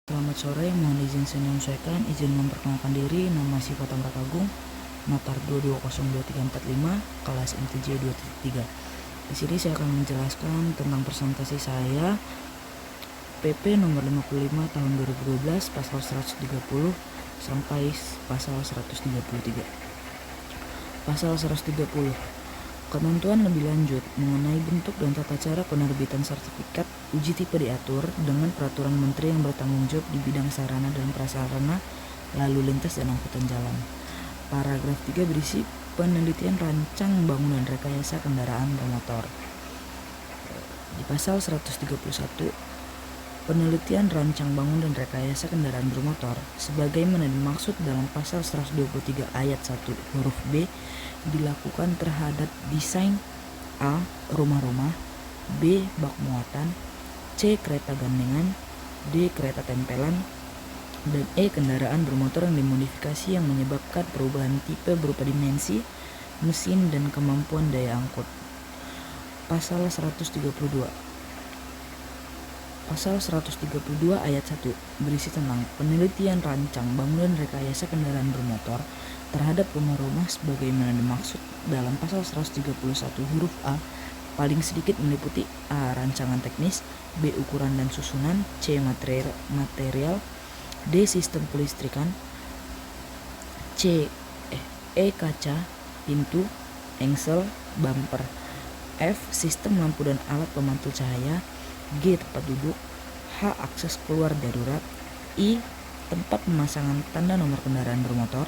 Selamat sore, mohon izin saya menyesuaikan, izin memperkenalkan diri, nama Siva Tamrakagung, Notar 220235, kelas MTJ 2.3. Di sini saya akan menjelaskan tentang presentasi saya, PP nomor 55 tahun 2012, pasal 130 sampai pasal 133. Pasal 130. Ketentuan lebih lanjut mengenai bentuk dan tata cara penerbitan sertifikat uji tipe diatur dengan peraturan menteri yang bertanggung jawab di bidang sarana dan prasarana lalu lintas dan angkutan jalan. Paragraf 3 berisi penelitian rancang bangunan rekayasa kendaraan bermotor. Di pasal 131, penelitian rancang bangun dan rekayasa kendaraan bermotor sebagaimana dimaksud dalam pasal 123 ayat 1 huruf B dilakukan terhadap desain A. rumah-rumah, B. bak muatan, C. kereta gandengan, D. kereta tempelan, dan E. kendaraan bermotor yang dimodifikasi yang menyebabkan perubahan tipe berupa dimensi, mesin, dan kemampuan daya angkut. Pasal 132. Pasal 132 ayat 1 berisi tentang penelitian rancang bangunan rekayasa kendaraan bermotor terhadap rumah-rumah sebagaimana dimaksud dalam pasal 131 huruf A paling sedikit meliputi A. rancangan teknis, B. ukuran dan susunan, C. material, D. sistem kelistrikan, E. kaca, pintu, engsel, bumper, F. sistem lampu dan alat pemantul cahaya, G. tempat duduk, H. akses keluar darurat, I. tempat pemasangan tanda nomor kendaraan bermotor,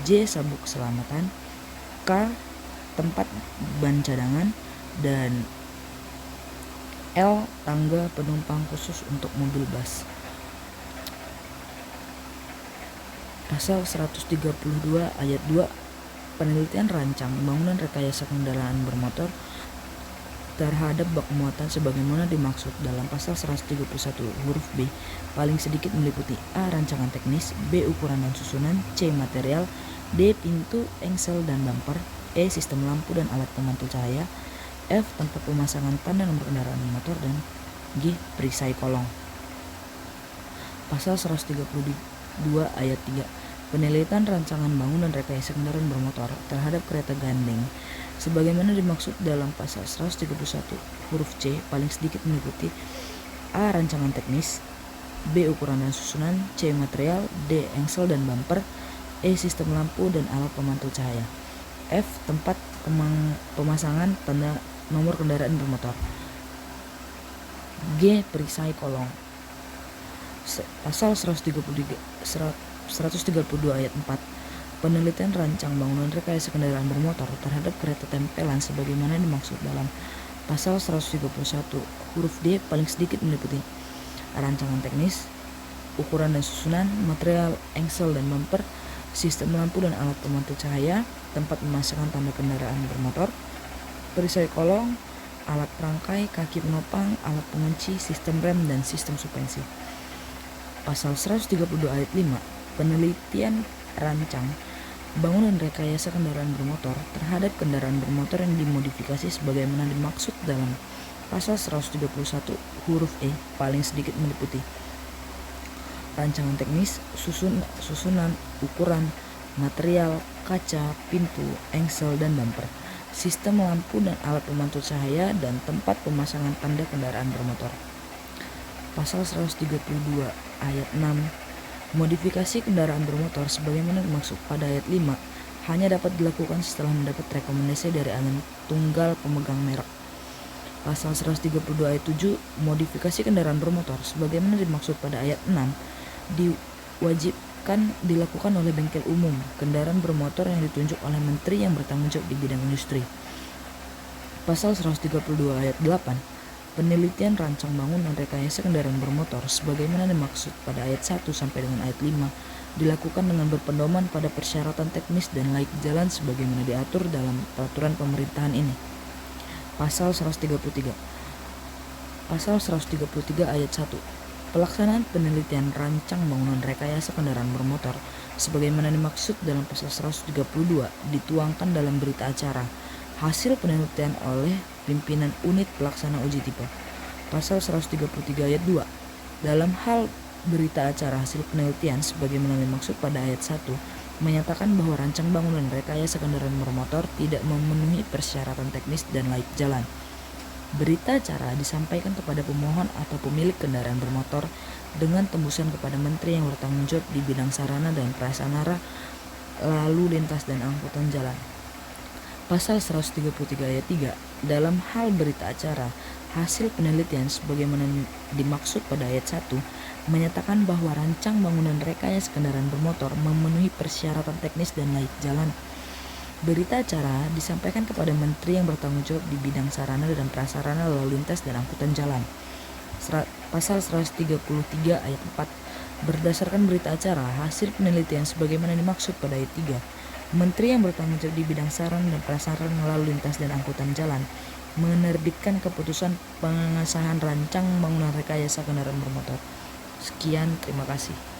J. sabuk keselamatan, K. tempat ban cadangan, dan L. tangga penumpang khusus untuk mobil bus. Pasal 132 ayat 2 penelitian rancang bangunan rekayasa kendaraan bermotor terhadap bak muatan sebagaimana dimaksud dalam pasal 131 huruf B paling sedikit meliputi A. rancangan teknis, B. ukuran dan susunan, C. material, D. pintu, engsel, dan bumper, E. sistem lampu dan alat pemantul cahaya, F. tempat pemasangan tanda nomor kendaraan motor, dan G. perisai kolong. Pasal 132 ayat 3 penelitian rancangan bangunan rekayasa kendaraan bermotor terhadap kereta gandeng sebagaimana dimaksud dalam pasal 131 huruf C paling sedikit meliputi A. rancangan teknis, B. ukuran dan susunan, C. material, D. engsel dan bumper, E. sistem lampu dan alat pemantul cahaya, F. tempat pemasangan tanda nomor kendaraan bermotor, G. perisai kolong. Pasal 132 ayat 4 penelitian rancang bangunan rekayasa kendaraan bermotor terhadap kereta tempelan sebagaimana dimaksud dalam pasal 131 huruf D paling sedikit meliputi rancangan teknis, ukuran dan susunan, material, engsel dan bumper, sistem lampu dan alat pemantul cahaya, tempat pemasangan tanda kendaraan bermotor, perisai kolong, alat perangkai, kaki penopang, alat pengunci, sistem rem, dan sistem suspensi. Pasal 132 ayat 5 penelitian rancang bangunan rekayasa kendaraan bermotor terhadap kendaraan bermotor yang dimodifikasi sebagaimana dimaksud dalam pasal 131 huruf E paling sedikit meliputi rancangan teknis, susunan, ukuran, material, kaca, pintu, engsel, dan bumper, sistem lampu dan alat pemantul cahaya, dan tempat pemasangan tanda kendaraan bermotor. Pasal 132 ayat 6 modifikasi kendaraan bermotor sebagaimana dimaksud pada ayat 5 hanya dapat dilakukan setelah mendapat rekomendasi dari agen tunggal pemegang merek. Pasal 132 ayat 7 modifikasi kendaraan bermotor sebagaimana dimaksud pada ayat 6 diwajibkan dilakukan oleh bengkel umum kendaraan bermotor yang ditunjuk oleh menteri yang bertanggung jawab di bidang industri. Pasal 132 ayat 8 penelitian rancang bangunan rekayasa kendaraan bermotor sebagaimana dimaksud pada ayat 1 sampai dengan ayat 5 dilakukan dengan berpedoman pada persyaratan teknis dan layak jalan sebagaimana diatur dalam peraturan pemerintahan ini. Pasal 133 ayat 1 pelaksanaan penelitian rancang bangunan rekayasa kendaraan bermotor sebagaimana dimaksud dalam pasal 132 dituangkan dalam berita acara hasil penelitian oleh pimpinan unit pelaksana uji tipe. Pasal 133 ayat 2 dalam hal Berita acara hasil penelitian sebagaimana dimaksud pada ayat 1 menyatakan bahwa rancang bangunan rekayasa kendaraan bermotor tidak memenuhi persyaratan teknis dan layak jalan. Berita acara disampaikan kepada pemohon atau pemilik kendaraan bermotor dengan tembusan kepada menteri yang bertanggung jawab di bidang sarana dan prasarana lalu lintas dan angkutan jalan. Pasal 133 ayat 3, dalam hal berita acara hasil penelitian sebagaimana dimaksud pada ayat 1 menyatakan bahwa rancang bangunan rekayasa kendaraan bermotor memenuhi persyaratan teknis dan layak jalan. Berita acara disampaikan kepada menteri yang bertanggung jawab di bidang sarana dan prasarana lalu lintas dan angkutan jalan. Pasal 133 ayat 4, berdasarkan berita acara hasil penelitian sebagaimana dimaksud pada ayat 3, menteri yang bertanggung jawab di bidang sarana dan prasarana lalu lintas dan angkutan jalan menerbitkan keputusan pengesahan rancang bangunan rekayasa kendaraan bermotor. Sekian, terima kasih.